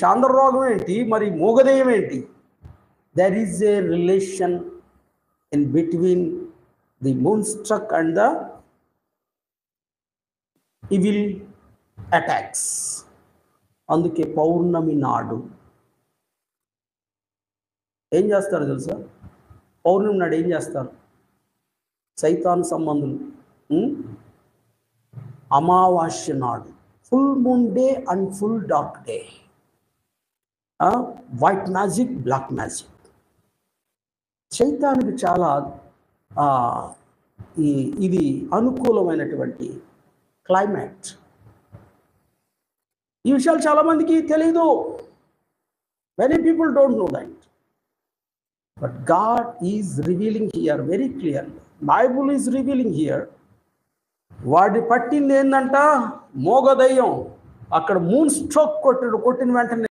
చాంద్రరోగం ఏంటి, మరి మూగదయం ఏంటి? There is a relation in between the moon struck and the evil attacks. అందుకే పౌర్ణమి నాడు ఏం చేస్తారు తెలుసా? పౌర్ణమి నాడు ఏం చేస్తారు? సైతాన్ సంబంధులు అమావాస్య నాడు, full moon day and full dark day, white magic, black magic. సైతానికి చాలా ఇది అనుకూలమైనటువంటి క్లైమేట్. ఈ విషయాలు చాలామందికి తెలీదు. Many people don't know that. But God is revealing here very clearly. Bible is revealing here. వాడి పట్టింది ఏంటంట? మోగదయ్యం. అక్కడ మూన్ స్ట్రోక్ కొట్టిన వెంటనే